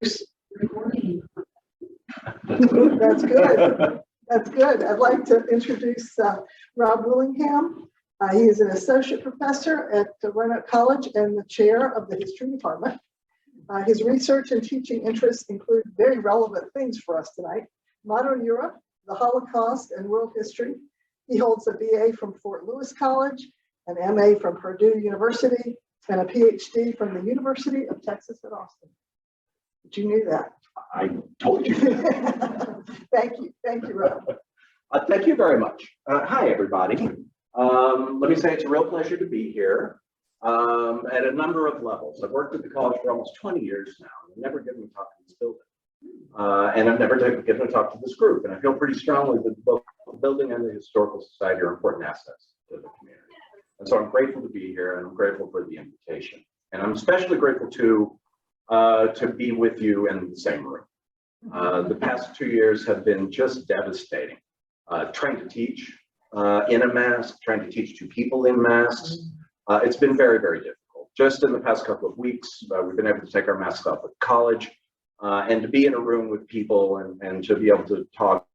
Good morning. That's good. That's good. I'd like to introduce Rob Willingham. He is an associate professor at Roanoke College and the chair of the history department. His research and teaching interests include very relevant things for us tonight: modern Europe, the Holocaust, and world history. He holds a BA from Fort Lewis College, an MA from Purdue University, and a Ph.D. from the University of Texas at Austin. Did you know that? I told you. Thank you, Rob. Thank you very much. Hi, everybody. Let me say it's a real pleasure to be here at a number of levels. I've worked at the college for almost 20 years now. I've never given a talk to this building. And I've never given a talk to this group. And I feel pretty strongly that both the building and the Historical Society are important assets to the community. And so I'm grateful to be here, and I'm grateful for the invitation. And I'm especially grateful to be with you in the same room. The past 2 years have been just devastating. Trying to teach in a mask, trying to teach to people in masks. It's been very, very difficult. Just in the past couple of weeks, we've been able to take our masks off at college and to be in a room with people and to be able to talk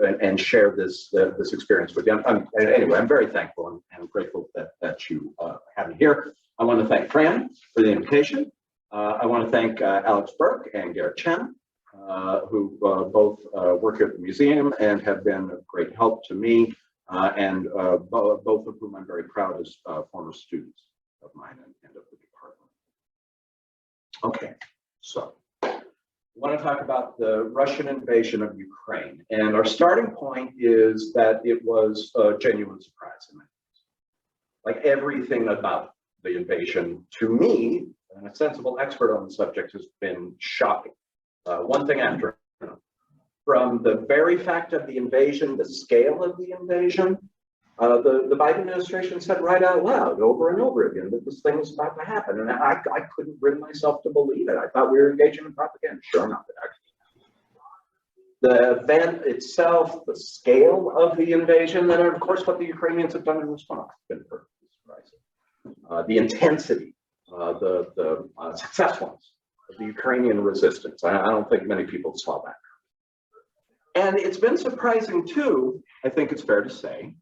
and share this experience with you. Anyway, I'm very thankful and grateful that you have me here. I want to thank Fran for the invitation. I want to thank Alex Burke and Garrett Chen, who both work at the museum and have been of great help to me, and both of whom I'm very proud as former students of mine and of the department. Okay, so I want to talk about the Russian invasion of Ukraine. And our starting point is that it was a genuine surprise in many ways. Like everything about the invasion, to me, and a sensible expert on the subject, has been shocking. One thing after another. From the very fact of the invasion, the scale of the invasion, the Biden administration said right out loud over and over again that this thing was about to happen. And I couldn't bring myself to believe it. I thought we were engaging in propaganda. Sure enough, it actually happened. The event itself, the scale of the invasion, and of course what the Ukrainians have done in response has been perfectly surprising. The intensity, the successfulness of the Ukrainian resistance. I don't think many people saw that. And it's been surprising too, I think it's fair to say,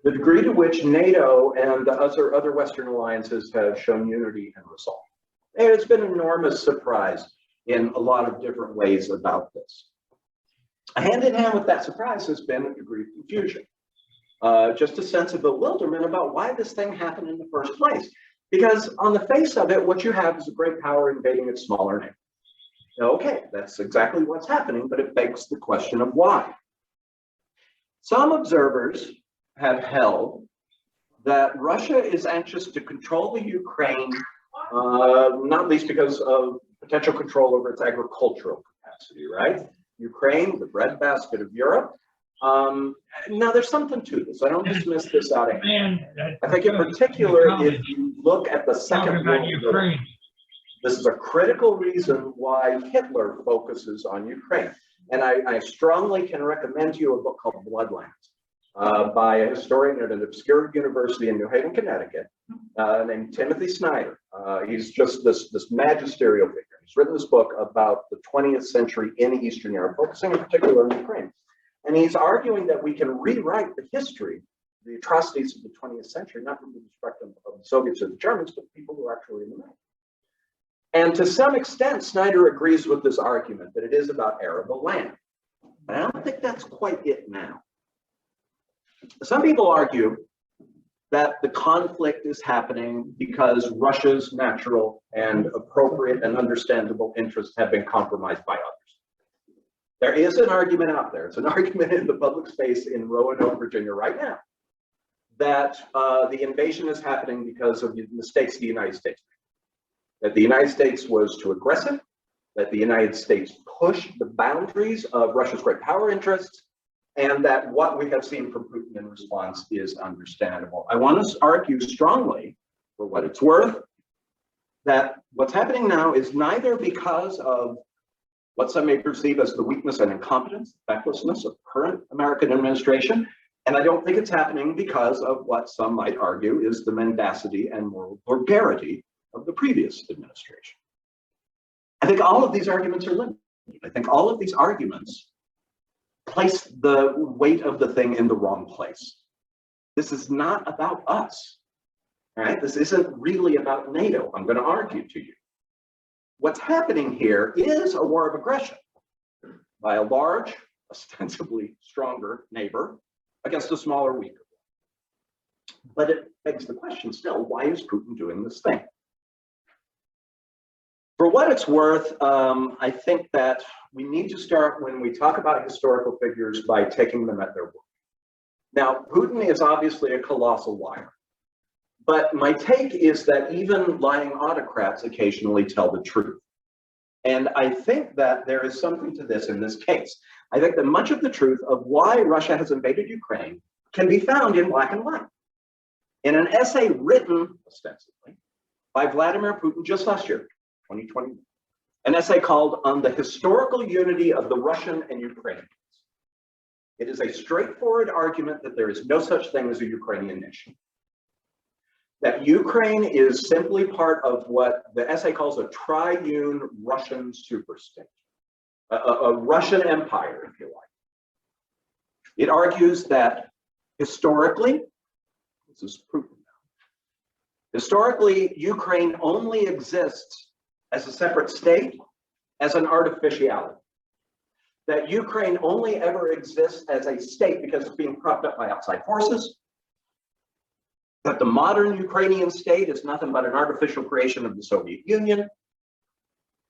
the degree to which NATO and the other Western alliances have shown unity and resolve. And it's been an enormous surprise in a lot of different ways about this. Hand in hand with that surprise has been a degree of confusion. Just a sense of bewilderment about why this thing happened in the first place. Because on the face of it, what you have is a great power invading its smaller neighbor. Okay, that's exactly what's happening, but it begs the question of why. Some observers have held that Russia is anxious to control the Ukraine, not least because of potential control over its agricultural capacity, right? Ukraine, the breadbasket of Europe. Now, there's something to this. I don't dismiss this out of hand. I think in particular, if you look at the Second World War, this is a critical reason why Hitler focuses on Ukraine. And I strongly can recommend to you a book called Bloodlands by a historian at an obscure university in New Haven, Connecticut, named Timothy Snyder. He's just this magisterial figure. He's written this book about the 20th century in Eastern Europe, focusing in particular on Ukraine. And he's arguing that we can rewrite the history, the atrocities of the 20th century, not from the perspective of the Soviets or the Germans, but the people who are actually in the middle. And to some extent, Snyder agrees with this argument that it is about arable land. But I don't think that's quite it now. Some people argue that the conflict is happening because Russia's natural and appropriate and understandable interests have been compromised by others. There is an argument out there. It's an argument in the public space in Roanoke, Virginia right now, that the invasion is happening because of the mistakes the United States made. That the United States was too aggressive, that the United States pushed the boundaries of Russia's great power interests, and that what we have seen from Putin in response is understandable. I want to argue strongly, for what it's worth, that what's happening now is neither because of what some may perceive as the weakness and incompetence, fecklessness of current American administration, and I don't think it's happening because of what some might argue is the mendacity and moral vulgarity of the previous administration. I think all of these arguments are limited. I think all of these arguments place the weight of the thing in the wrong place. This is not about us, right? This isn't really about NATO, I'm going to argue to you. What's happening here is a war of aggression by a large, ostensibly stronger neighbor against a smaller, weaker one. But it begs the question still, why is Putin doing this thing? For what it's worth, I think that we need to start, when we talk about historical figures, by taking them at their word. Now, Putin is obviously a colossal liar, but my take is that even lying autocrats occasionally tell the truth. And I think that there is something to this in this case. I think that much of the truth of why Russia has invaded Ukraine can be found in black and white. In an essay written, ostensibly, by Vladimir Putin just last year, 2020, an essay called On the Historical Unity of the Russian and Ukrainians. It is a straightforward argument that there is no such thing as a Ukrainian nation. That Ukraine is simply part of what the essay calls a triune Russian superstate, a Russian empire, if you like. It argues that historically, this is Putin now, historically, Ukraine only exists as a separate state, as an artificiality. That Ukraine only ever exists as a state because it's being propped up by outside forces. That the modern Ukrainian state is nothing but an artificial creation of the Soviet Union.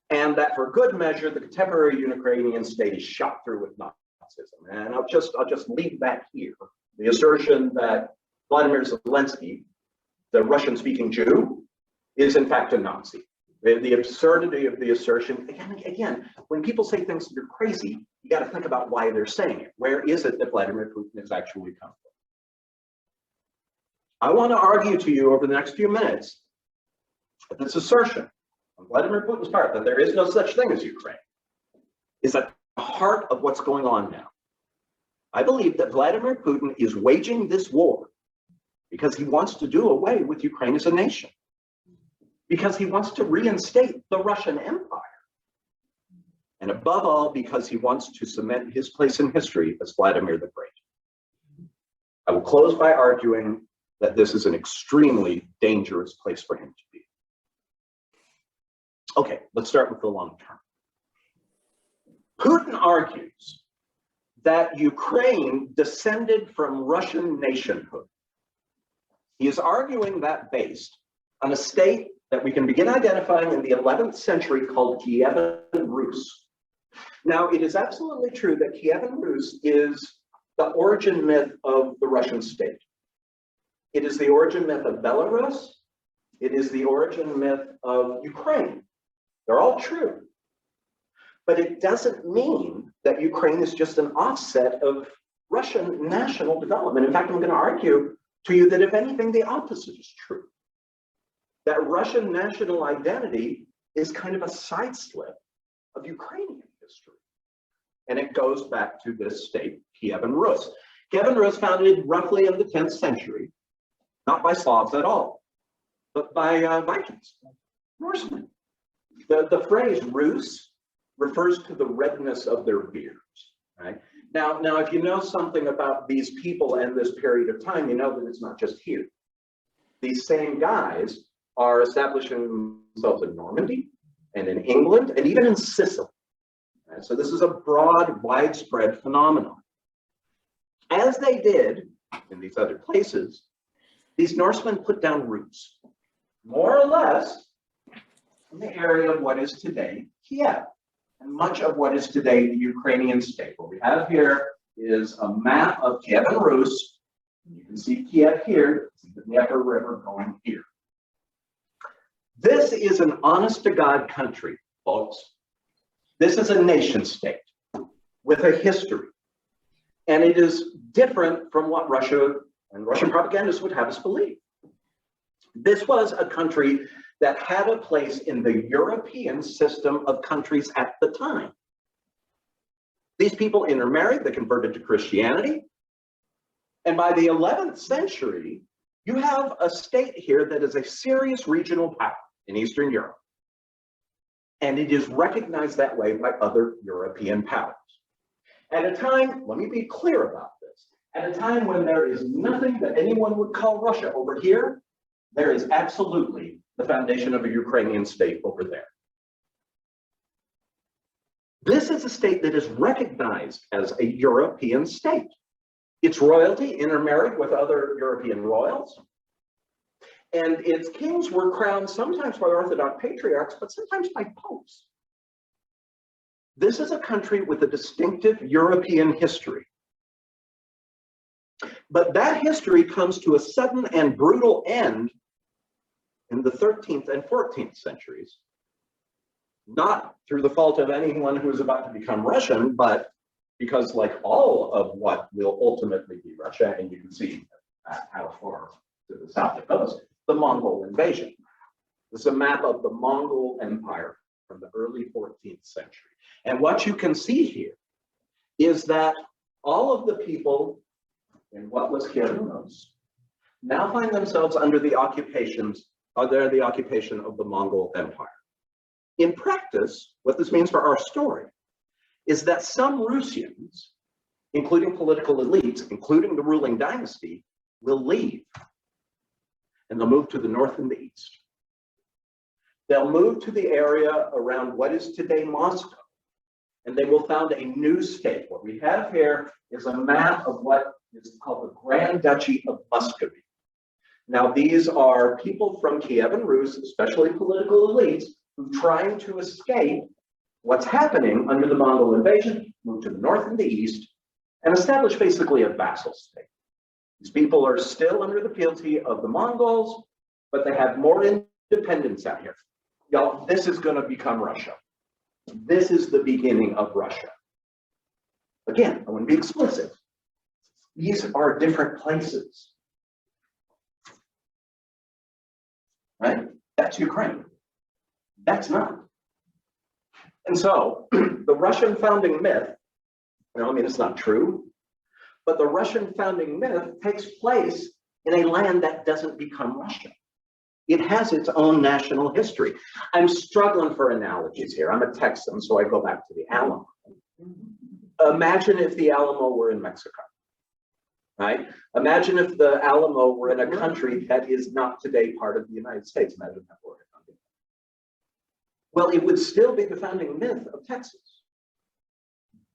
And that for good measure, the contemporary Ukrainian state is shot through with Nazism. And I'll just leave that here. The assertion that Vladimir Zelensky, the Russian-speaking Jew, is in fact a Nazi. The absurdity of the assertion, again, when people say things that are crazy, you got to think about why they're saying it. Where is it that Vladimir Putin has actually come from? I want to argue to you over the next few minutes that this assertion on Vladimir Putin's part that there is no such thing as Ukraine is at the heart of what's going on now. I believe that Vladimir Putin is waging this war because he wants to do away with Ukraine as a nation. Because he wants to reinstate the Russian Empire. And above all, because he wants to cement his place in history as Vladimir the Great. I will close by arguing that this is an extremely dangerous place for him to be. Okay, let's start with the long term. Putin argues that Ukraine descended from Russian nationhood. He is arguing that based on a state that we can begin identifying in the 11th century called Kievan Rus. Now, it is absolutely true that Kievan Rus is the origin myth of the Russian state. It is the origin myth of Belarus. It is the origin myth of Ukraine. They're all true. But it doesn't mean that Ukraine is just an offset of Russian national development. In fact, I'm going to argue to you that if anything, the opposite is true. That Russian national identity is kind of a sideslip of Ukrainian history. And it goes back to this state, Kievan Rus. Kievan Rus founded roughly in the 10th century, not by Slavs at all, but by Vikings, Norsemen. The phrase Rus refers to the redness of their beards, right? Now, if you know something about these people and this period of time, you know that it's not just here. These same guys are establishing themselves in Normandy and in England and even in Sicily. Right? So this is a broad, widespread phenomenon. As they did in these other places, these Norsemen put down roots, more or less in the area of what is today Kiev, and much of what is today the Ukrainian state. What we have here is a map of Kievan Rus. You can see Kiev here, see the Dnieper River going here. This is an honest-to-God country, folks. This is a nation state with a history. And it is different from what Russia and Russian propagandists would have us believe. This was a country that had a place in the European system of countries at the time. These people intermarried, they converted to Christianity. And by the 11th century, you have a state here that is a serious regional power in Eastern Europe. And it is recognized that way by other European powers. At a time, let me be clear about this, at a time when there is nothing that anyone would call Russia over here, there is absolutely the foundation of a Ukrainian state over there. This is a state that is recognized as a European state. Its royalty intermarried with other European royals, and its kings were crowned sometimes by Orthodox patriarchs, but sometimes by popes. This is a country with a distinctive European history. But that history comes to a sudden and brutal end in the 13th and 14th centuries, not through the fault of anyone who is about to become Russian, but because, like all of what will ultimately be Russia, and you can see how far to the south it goes, the Mongol invasion. This is a map of the Mongol Empire from the early 14th century. And what you can see here is that all of the people in what was Kiev now find themselves under the occupation of the Mongol Empire. In practice, what this means for our story is that some Russians, including political elites, including the ruling dynasty, will leave. And they'll move to the north and the east. They'll move to the area around what is today Moscow, and they will found a new state. What we have here is a map of what is called the Grand Duchy of Muscovy. Now, these are people from Kiev and Rus, especially political elites, who are trying to escape what's happening under the Mongol invasion, move to the north and the east, and establish basically a vassal state. These people are still under the fealty of the Mongols, but they have more independence out here. Y'all, this is going to become Russia. This is the beginning of Russia. Again, I want to be explicit. These are different places. Right? That's Ukraine. That's not. And so, the Russian founding myth, I mean, it's not true, but the Russian founding myth takes place in a land that doesn't become Russia. It has its own national history. I'm struggling for analogies here. I'm a Texan, so I go back to the Alamo. Imagine if the Alamo were in Mexico, right? Imagine if the Alamo were in a country that is not today part of the United States. Imagine that were. Well, it would still be the founding myth of Texas,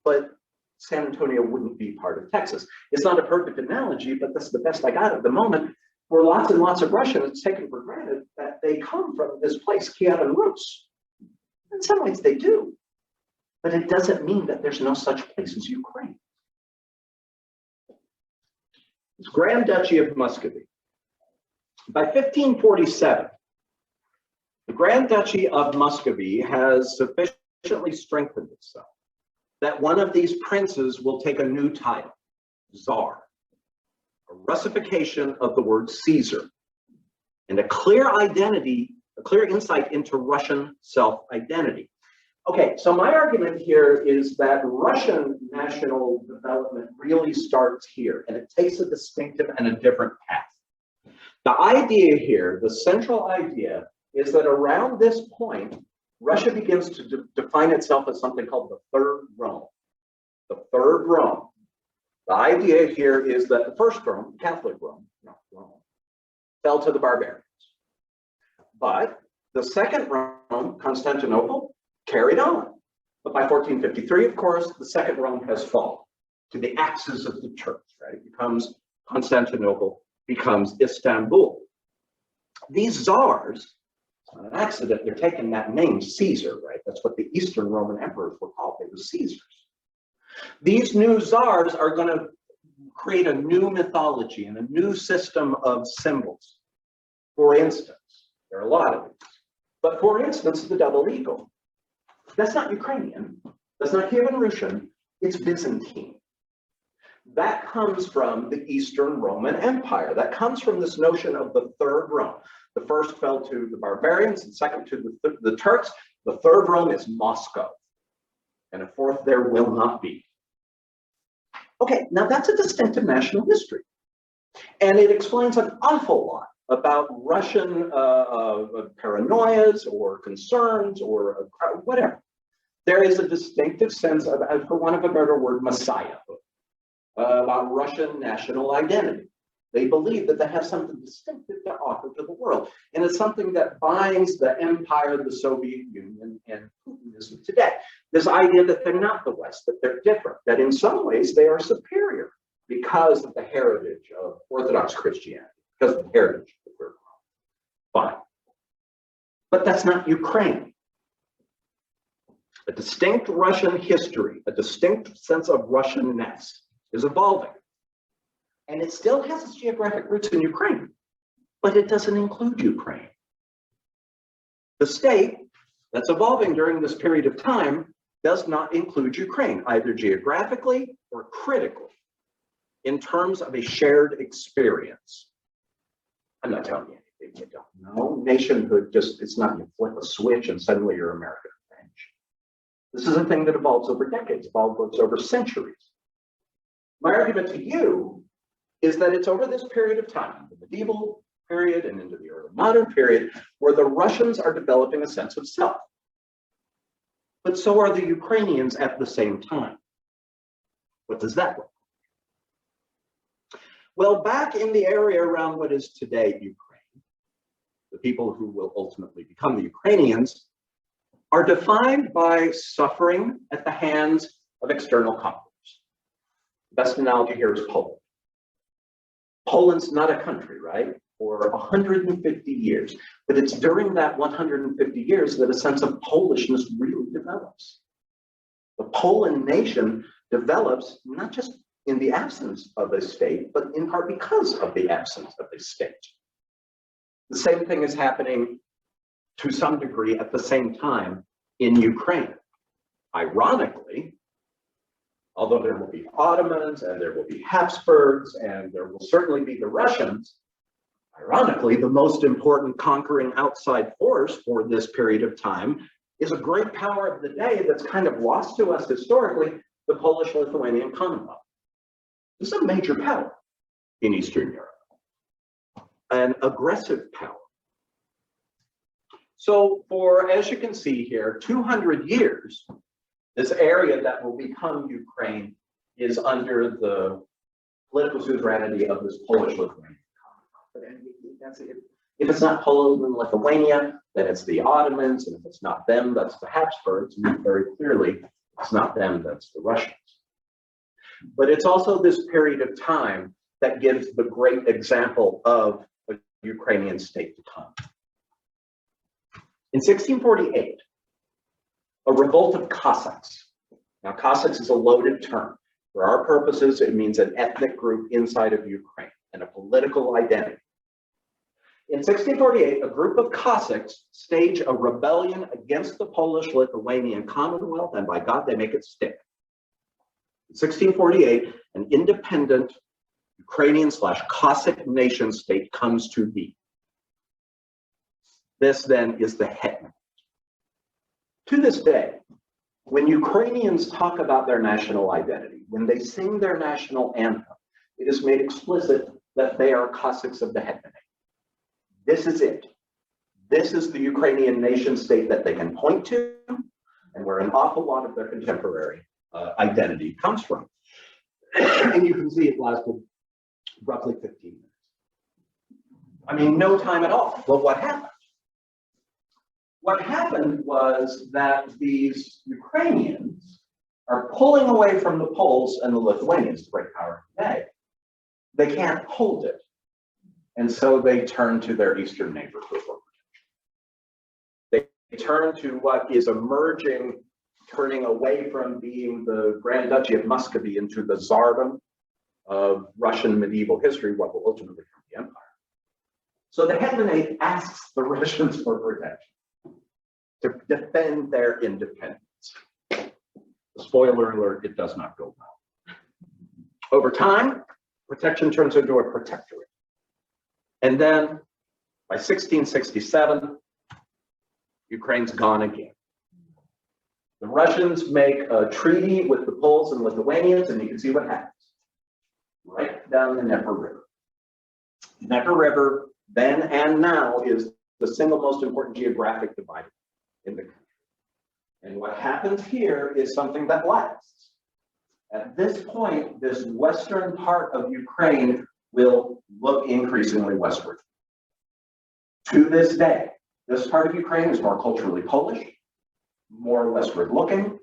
but San Antonio wouldn't be part of Texas. It's not a perfect analogy, but that's the best I got at the moment. For lots and lots of Russians, it's taken for granted that they come from this place, Kiev and Rus. In some ways they do, but it doesn't mean that there's no such place as Ukraine. It's Grand Duchy of Muscovy. By 1547, the Grand Duchy of Muscovy has sufficiently strengthened itself that one of these princes will take a new title, Tsar, a Russification of the word Caesar, and a clear identity, a clear insight into Russian self-identity. Okay, so my argument here is that Russian national development really starts here, and it takes a distinctive and a different path. The idea here, the central idea, is that around this point, Russia begins to define itself as something called the Third Rome. The Third Rome. The idea here is that the first Rome, Catholic Rome, fell to the barbarians. But the second Rome, Constantinople, carried on. But by 1453, of course, the second Rome has fallen to the axis of the Turks, right? It becomes Constantinople, becomes Istanbul. These czars, it's not an accident, they're taking that name, Caesar, right? That's what the Eastern Roman emperors were called, they were Caesars. These new czars are going to create a new mythology and a new system of symbols. For instance, there are a lot of these, but for instance, the double eagle. That's not Ukrainian, that's not Kievan Russian, it's Byzantine. That comes from the Eastern Roman Empire. That comes from this notion of the Third Rome. The first fell to the barbarians, and second to the Turks. The Third Rome is Moscow, and a fourth there will not be. Okay, now that's a distinctive national history, and it explains an awful lot about Russian paranoias or concerns or whatever. There is a distinctive sense of, for want of a better word, messiahhood, about Russian national identity. They believe that they have something distinctive to offer to the world. And it's something that binds the empire, the Soviet Union, and Putinism today. This idea that they're not the West, that they're different, that in some ways they are superior because of the heritage of Orthodox Christianity, because of the heritage of the Third World. Fine. But that's not Ukraine. A distinct Russian history, a distinct sense of Russianness is evolving. And it still has its geographic roots in Ukraine, but it doesn't include Ukraine. The state that's evolving during this period of time does not include Ukraine, either geographically or critically, in terms of a shared experience. I'm not telling you anything you don't know. Nationhood just, it's not you flip a switch and suddenly you're American or French. This is a thing that evolves over decades, evolves over centuries. My argument to you is that it's over this period of time, the medieval period and into the early modern period, where the Russians are developing a sense of self. But so are the Ukrainians at the same time. What does that look like? Well, back in the area around what is today Ukraine, the people who will ultimately become the Ukrainians are defined by suffering at the hands of external conquerors. The best analogy here is Poland. Poland's not a country, right? For 150 years. But it's during that 150 years that a sense of Polishness really develops. The Poland nation develops not just in the absence of a state, but in part because of the absence of a state. The same thing is happening to some degree at the same time in Ukraine. Ironically, although there will be Ottomans and there will be Habsburgs and there will certainly be the Russians, ironically, the most important conquering outside force for this period of time is a great power of the day that's kind of lost to us historically, the Polish-Lithuanian Commonwealth. This is a major power in Eastern Europe, an aggressive power. So for, as you can see here, 200 years, this area that will become Ukraine is under the political suzerainty of this Polish-Lithuanian Commonwealth. If it's not Poland and Lithuania, then it's the Ottomans, and if it's not them, that's the Habsburgs, and very clearly, it's not them, that's the Russians. But it's also this period of time that gives the great example of a Ukrainian state to come. In 1648, a revolt of Cossacks. Now, Cossacks is a loaded term. For our purposes, it means an ethnic group inside of Ukraine and a political identity. In 1648, a group of Cossacks stage a rebellion against the Polish-Lithuanian Commonwealth, and by God, they make it stick. In 1648, an independent Ukrainian/Cossack nation state comes to be. This then is the hetman. To this day, when Ukrainians talk about their national identity, when they sing their national anthem, it is made explicit that they are Cossacks of the hetmanate. This is it. This is the Ukrainian nation state that they can point to, and where an awful lot of their contemporary identity comes from. And you can see it lasted roughly 15 minutes. I mean, no time at all. Well, what happened? What happened was that these Ukrainians are pulling away from the Poles and the Lithuanians, the great power today. They can't hold it. And so they turn to their eastern neighbors for protection. They turn to what is emerging, turning away from being the Grand Duchy of Muscovy into the Tsardom of Russian medieval history, what will ultimately become the empire. So the hetmanate asks the Russians for protection to defend their independence. Spoiler alert, it does not go well. Over time, protection turns into a protectorate. And then by 1667, Ukraine's gone again. The Russians make a treaty with the Poles and Lithuanians, and you can see what happens. Right down the Dnieper River. The Dnieper River then and now is the single most important geographic divider in the country. And what happens here is something that lasts. At this point, this western part of Ukraine will look increasingly westward. To this day, this part of Ukraine is more culturally Polish, more westward looking.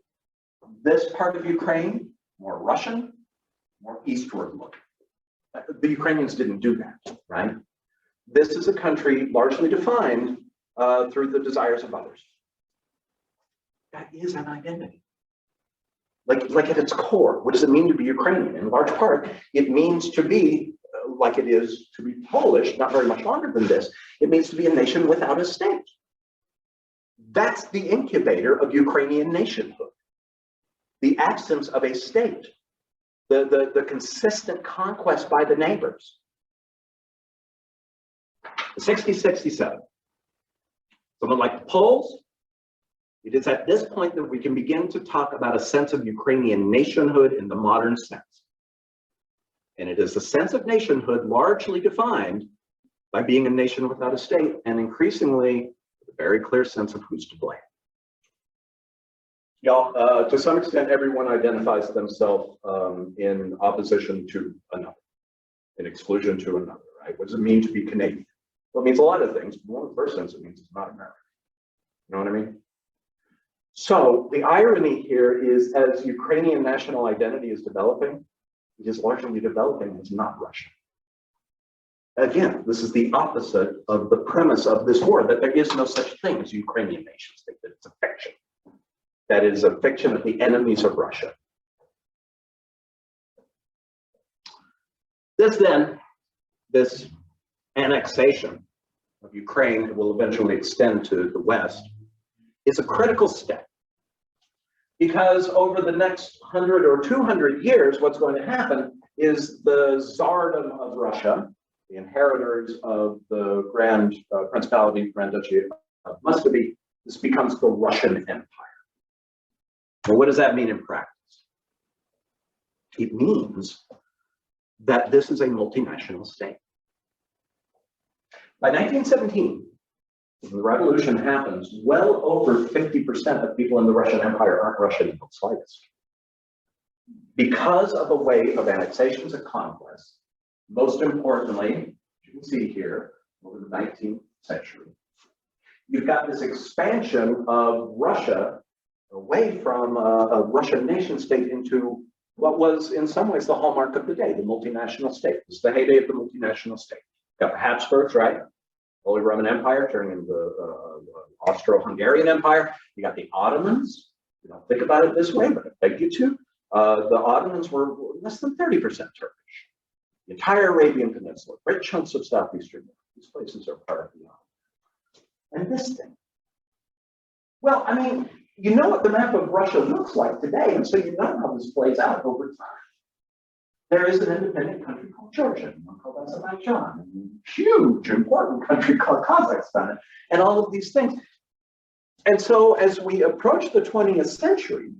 This part of Ukraine, more Russian, more eastward looking. The Ukrainians didn't do that, right? This is a country largely defined through the desires of others. That is an identity. Like at its core, what does it mean to be Ukrainian? In large part, it means to be like it is to be Polish, not very much longer than this. It means to be a nation without a state. That's the incubator of Ukrainian nationhood. The absence of a state, the consistent conquest by the neighbors. 60-67. Someone like the Poles, it is at this point that we can begin to talk about a sense of Ukrainian nationhood in the modern sense. And it is a sense of nationhood largely defined by being a nation without a state, and increasingly a very clear sense of who's to blame. Y'all, to some extent, everyone identifies themselves in opposition to another, in exclusion to another, right? What does it mean to be Canadian? Well, it means a lot of things. One of the first things it means it's not American. You know what I mean? So the irony here is, as Ukrainian national identity is developing, it is largely developing as not Russian. Again, this is the opposite of the premise of this war, that there is no such thing as Ukrainian nation state, that it's a fiction. That is a fiction of the enemies of Russia. This annexation of Ukraine, that will eventually extend to the West, is a critical step. Because over the next 100 or 200 years, what's going to happen is the Tsardom of Russia, the inheritors of the Grand Principality, Grand Duchy of Muscovy, this becomes the Russian Empire. Well, what does that mean in practice? It means that this is a multinational state. By 1917, when the revolution happens, well over 50% of people in the Russian Empire aren't Russian in the slightest. Because of a wave of annexations and conquests, most importantly, you can see here, over the 19th century, you've got this expansion of Russia away from a Russian nation state into what was in some ways the hallmark of the day, the multinational state. This is the heyday of the multinational state. Got the Habsburgs, right? Holy Roman Empire turning into the Austro-Hungarian Empire. You got the Ottomans. You don't think about it this way, but I beg you to. The Ottomans were less than 30% Turkish. The entire Arabian Peninsula, great chunks of southeastern Europe. These places are part of the Ottomans. And this thing. Well, I mean, you know what the map of Russia looks like today, and so you know how this plays out over time. There is an independent country called Georgia, and one called Azerbaijan, and a huge, important country called Kazakhstan, and all of these things. And so as we approach the 20th century,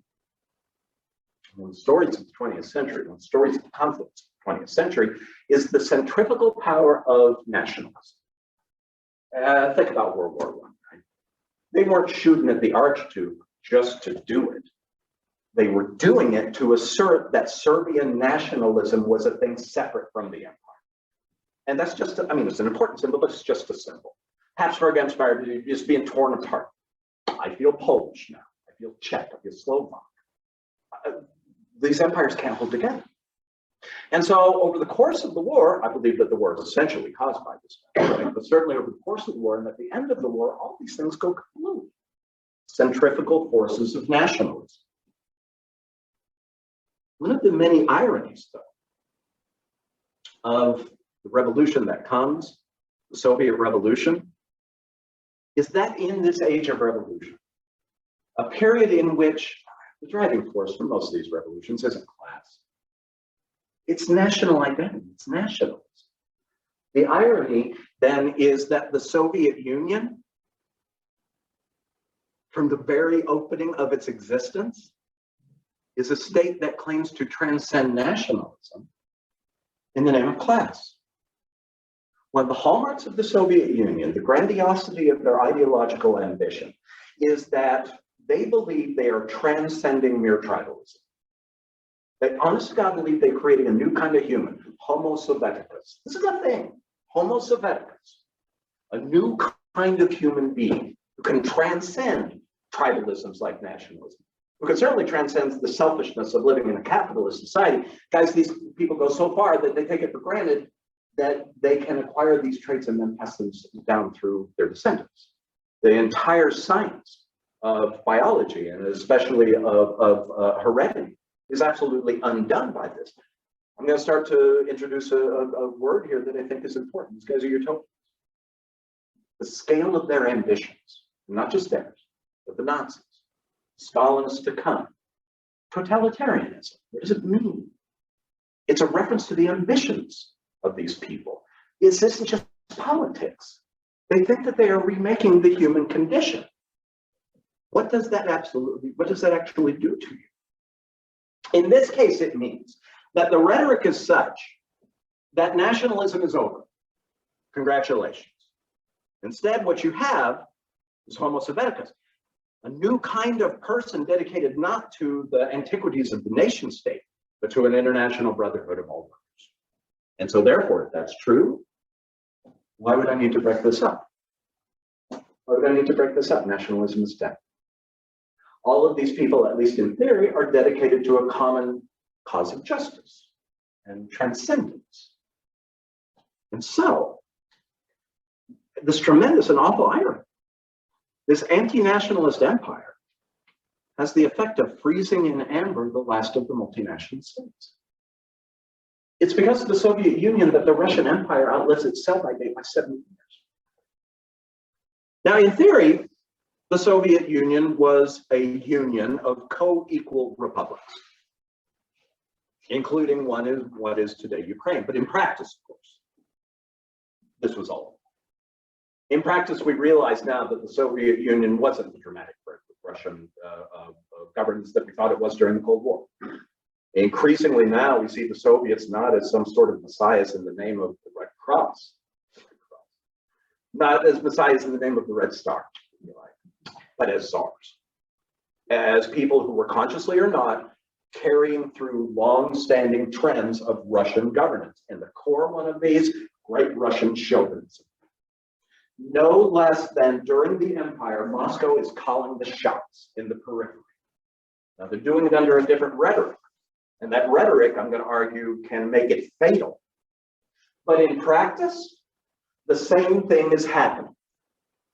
one of the stories of the 20th century, one of the stories of the conflicts of the 20th century, is the centrifugal power of nationalism. Think about World War I, right? They weren't shooting at the Archtube just to do it. They were doing it to assert that Serbian nationalism was a thing separate from the empire. And that's just, I mean, it's an important symbol, but it's just a symbol. Habsburg Empire is being torn apart. I feel Polish now. I feel Czech. I feel Slovak. These empires can't hold together. And so over the course of the war, I believe that the war is essentially caused by this, right? But certainly over the course of the war and at the end of the war, all these things go kablooey. Centrifugal forces of nationalism. One of the many ironies, though, of the revolution that comes, the Soviet Revolution, is that in this age of revolution, a period in which the driving force for most of these revolutions isn't class. It's national identity, it's nationalism. The irony then is that the Soviet Union, from the very opening of its existence, is a state that claims to transcend nationalism in the name of class. One of the hallmarks of the Soviet Union, the grandiosity of their ideological ambition, is that they believe they are transcending mere tribalism. They honest to God believe they're creating a new kind of human, Homo Sovieticus. This is a thing, Homo Sovieticus, a new kind of human being who can transcend tribalisms like nationalism, who can certainly transcend the selfishness of living in a capitalist society. Guys, these people go so far that they take it for granted that they can acquire these traits and then pass them down through their descendants. The entire science of biology, and especially of heredity, is absolutely undone by this. I'm going to start to introduce a word here that I think is important. These guys are utopians. The scale of their ambitions, not just theirs, but the Nazis, Stalin's to come. Totalitarianism, what does it mean? It's a reference to the ambitions of these people. This isn't just politics. They think that they are remaking the human condition. What does that actually do to you? In this case, it means that the rhetoric is such that nationalism is over. Congratulations. Instead, what you have is Homo Sovieticus, a new kind of person dedicated not to the antiquities of the nation state, but to an international brotherhood of all workers. And so therefore, if that's true, why would I need to break this up? Why would I need to break this up? Nationalism is dead. All of these people, at least in theory, are dedicated to a common cause of justice and transcendence. And so, this tremendous and awful irony, this anti-nationalist empire has the effect of freezing in amber the last of the multinational states. It's because of the Soviet Union that the Russian Empire outlives itself by 70 years. Now, in theory, the Soviet Union was a union of co-equal republics, including what is today Ukraine. But in practice, of course, this was all. In practice, we realize now that the Soviet Union wasn't the dramatic break with Russian governance that we thought it was during the Cold War. Increasingly now, we see the Soviets not as some sort of messiahs in the name of the Red Cross, not as messiahs in the name of the Red Star, if you like, but as czars, as people who were consciously or not carrying through long-standing trends of Russian governance. And the core one of these, great Russian chauvinism. No less than during the empire, Moscow is calling the shots in the periphery. Now they're doing it under a different rhetoric. And that rhetoric, I'm going to argue, can make it fatal. But in practice, the same thing is happening.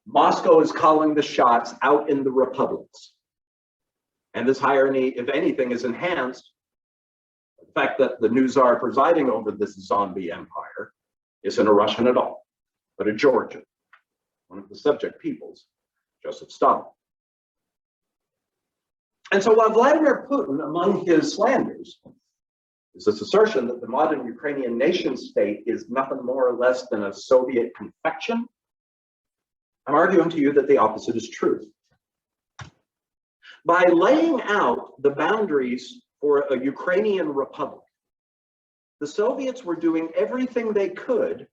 Moscow is calling the shots out in the republics. And this irony, if anything, is enhanced by the fact that the new czar presiding over this zombie empire isn't a Russian at all, but a Georgian, one of the subject peoples, Joseph Stalin. And so while Vladimir Putin, among his slanders, is this assertion that the modern Ukrainian nation state is nothing more or less than a Soviet confection, I'm arguing to you that the opposite is true. By laying out the boundaries for a Ukrainian republic, the Soviets were doing everything they could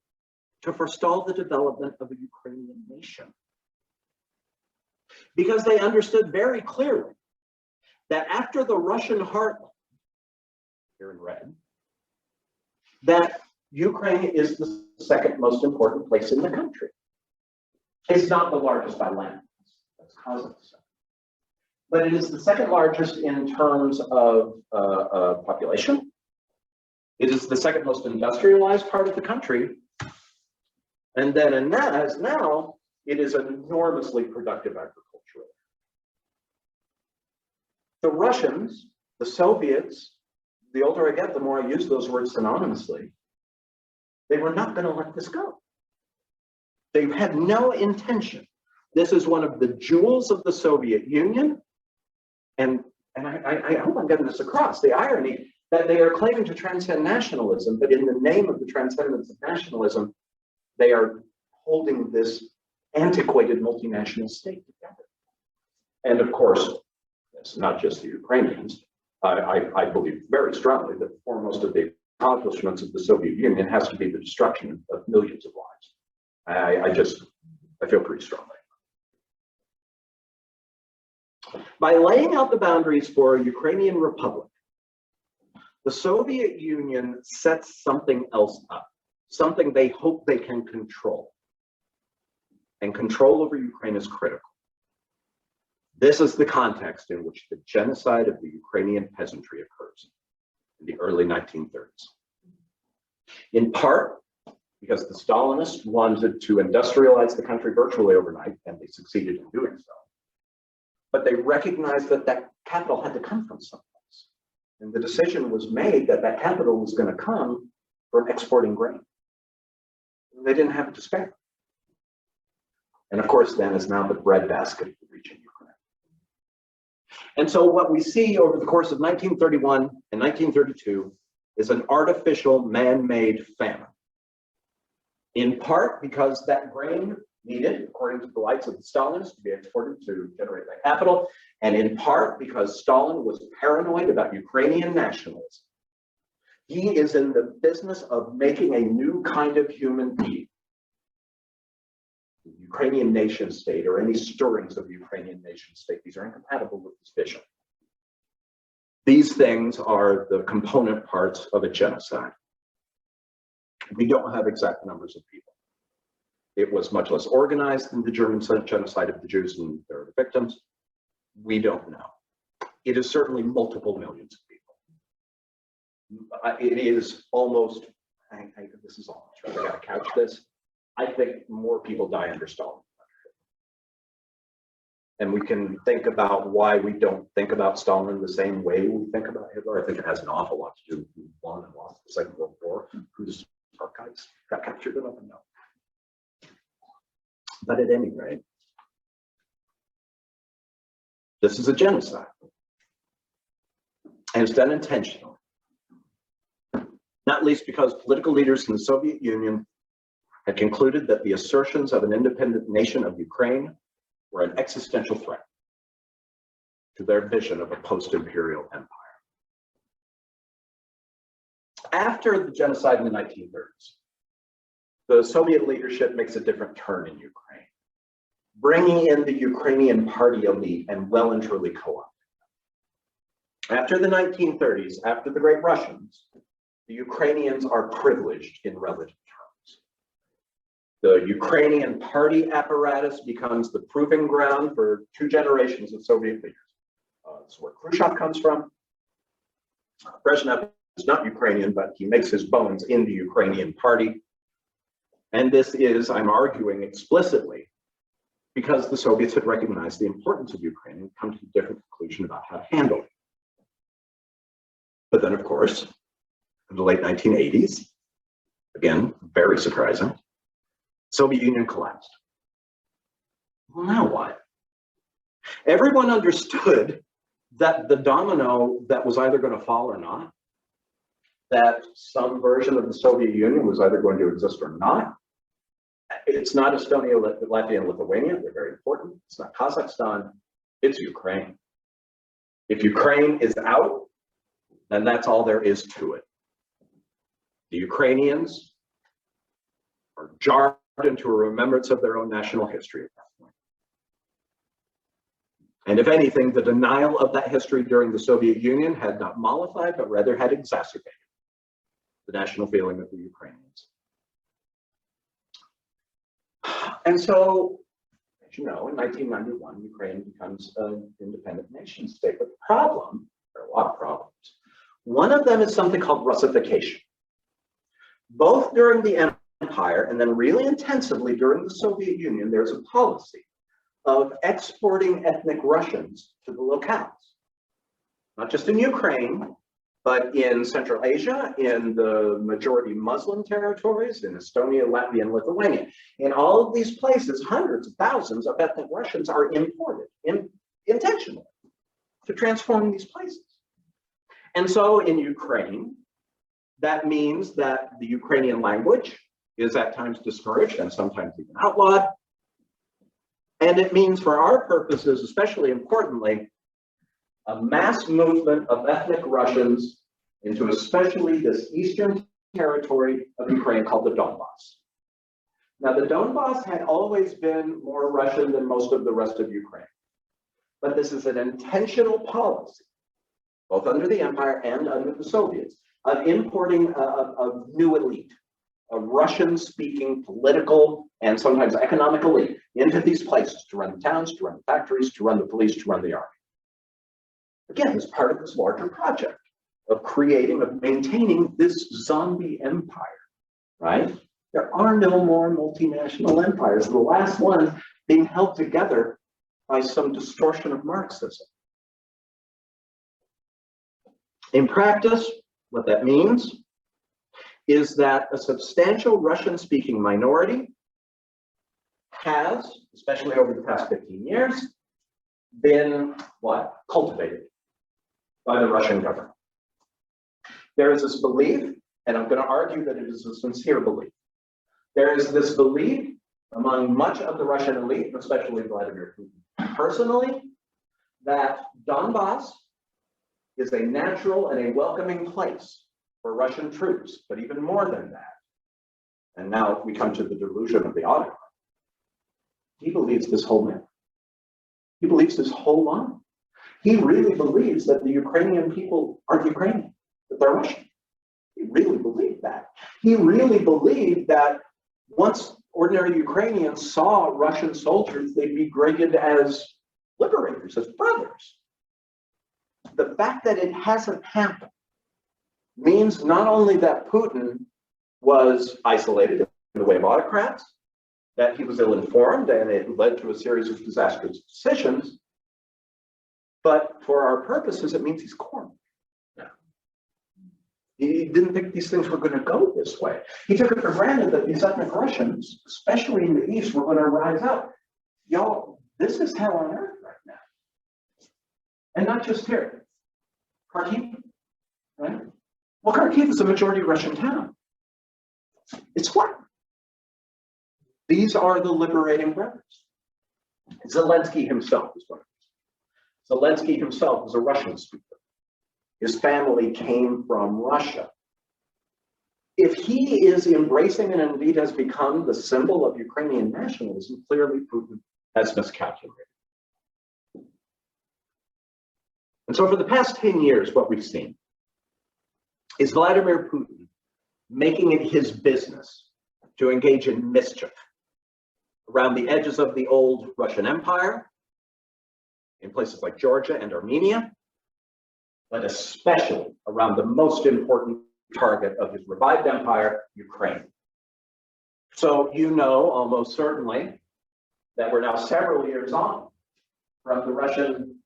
to forestall the development of a Ukrainian nation. Because they understood very clearly that after the Russian heartland, here in red, that Ukraine is the second most important place in the country. It's not the largest by land, that's Kazakhstan. But it is the second largest in terms of population. It is the second most industrialized part of the country. And then as now, it is an enormously productive agricultural. The Russians, the Soviets, the older I get, the more I use those words synonymously, they were not going to let this go. They had no intention. This is one of the jewels of the Soviet Union. And I hope I'm getting this across, the irony that they are claiming to transcend nationalism, but in the name of the transcendence of nationalism, they are holding this antiquated multinational state together. And of course, it's not just the Ukrainians. I believe very strongly that the foremost of the accomplishments of the Soviet Union has to be the destruction of millions of lives. I feel pretty strongly. By laying out the boundaries for a Ukrainian republic, the Soviet Union sets something else up, something they hope they can control. And control over Ukraine is critical. This is the context in which the genocide of the Ukrainian peasantry occurs in the early 1930s. In part, because the Stalinists wanted to industrialize the country virtually overnight, and they succeeded in doing so. But they recognized that that capital had to come from someplace. And the decision was made that that capital was going to come from exporting grain. They didn't have it to spare. And of course, then is now the breadbasket of the region, Ukraine. And so what we see over the course of 1931 and 1932 is an artificial man-made famine. In part because that grain needed, according to the likes of the Stalinists, to be exported to generate that capital, and in part because Stalin was paranoid about Ukrainian nationalism. He is in the business of making a new kind of human being. The Ukrainian nation state, or any stirrings of the Ukrainian nation state, these are incompatible with his vision. These things are the component parts of a genocide. We don't have exact numbers of people. It was much less organized than the German genocide of the Jews and their victims. We don't know. It is certainly multiple millions of people. It is almost, this is almost right, I gotta couch this. I think more people die under Stalin. And we can think about why we don't think about Stalin the same way we think about Hitler. I think it has an awful lot to do with who won and lost the Second World War, whose archives got captured, I don't know. But at any rate, this is a genocide. And it's done intentionally. Not least because political leaders in the Soviet Union had concluded that the assertions of an independent nation of Ukraine were an existential threat to their vision of a post-imperial empire. After the genocide in the 1930s, the Soviet leadership makes a different turn in Ukraine, bringing in the Ukrainian party elite and well and truly co-opting them. After the 1930s, after the Great Russians, the Ukrainians are privileged in relative terms. The Ukrainian party apparatus becomes the proving ground for two generations of Soviet leaders. This is where Khrushchev comes from. Brezhnev is not Ukrainian, but he makes his bones in the Ukrainian party. And this is, I'm arguing explicitly, because the Soviets had recognized the importance of Ukraine and come to a different conclusion about how to handle it. But then, of course, in the late 1980s, again, very surprising, Soviet Union collapsed. Well, now what? Everyone understood that the domino that was either going to fall or not, that some version of the Soviet Union was either going to exist or not. It's not Estonia, Latvia, and Lithuania. They're very important. It's not Kazakhstan. It's Ukraine. If Ukraine is out, then that's all there is to it. The Ukrainians are jarred into a remembrance of their own national history at that point. And if anything, the denial of that history during the Soviet Union had not mollified, but rather had exacerbated the national feeling of the Ukrainians. And so, as you know, in 1991, Ukraine becomes an independent nation state. But the problem, there are a lot of problems. One of them is something called Russification. Both during the empire and then really intensively during the Soviet Union, there's a policy of exporting ethnic Russians to the locales. Not just in Ukraine, but in Central Asia, in the majority Muslim territories, in Estonia, Latvia, and Lithuania. In all of these places, hundreds of thousands of ethnic Russians are imported intentionally to transform these places. And so in Ukraine, that means that the Ukrainian language is at times discouraged and sometimes even outlawed. And it means, for our purposes, especially importantly, a mass movement of ethnic Russians into especially this eastern territory of Ukraine called the Donbass. Now, the Donbass had always been more Russian than most of the rest of Ukraine. But this is an intentional policy, both under the empire and under the Soviets, of importing a new elite, a Russian-speaking political and sometimes economic elite into these places to run the towns, to run the factories, to run the police, to run the army. Again, as part of this larger project of creating, of maintaining this zombie empire, right? There are no more multinational empires. The last one being held together by some distortion of Marxism. In practice, what that means is that a substantial Russian-speaking minority has, especially over the past 15 years, been what? Cultivated by the Russian government. There is this belief, and I'm going to argue that it is a sincere belief. There is this belief among much of the Russian elite, especially Vladimir Putin personally, that Donbass is a natural and a welcoming place for Russian troops, but even more than that. And now we come to the delusion of the autocrat. He believes this whole myth. He believes this whole lie. He really believes that the Ukrainian people are Ukrainian, that they're Russian. He really believed that. He really believed that once ordinary Ukrainians saw Russian soldiers, they'd be greeted as liberators, as brothers. The fact that it hasn't happened means not only that Putin was isolated in the way of autocrats, that he was ill-informed and it led to a series of disastrous decisions, but for our purposes, it means he's cornered. He didn't think these things were going to go this way. He took it for granted that these ethnic Russians, especially in the East, were going to rise up. Y'all, this is hell on earth right now. And not just here. Kharkiv, right? Well, Kharkiv is a majority Russian town. It's what? These are the liberating brothers. Zelensky himself is one of these. Zelensky himself was a Russian speaker. His family came from Russia. If he is embracing and indeed has become the symbol of Ukrainian nationalism, clearly Putin has miscalculated. And so for the past 10 years, what we've seen is Vladimir Putin making it his business to engage in mischief around the edges of the old Russian Empire, in places like Georgia and Armenia, but especially around the most important target of his revived empire, Ukraine. So you know almost certainly that we're now several years on from the Russian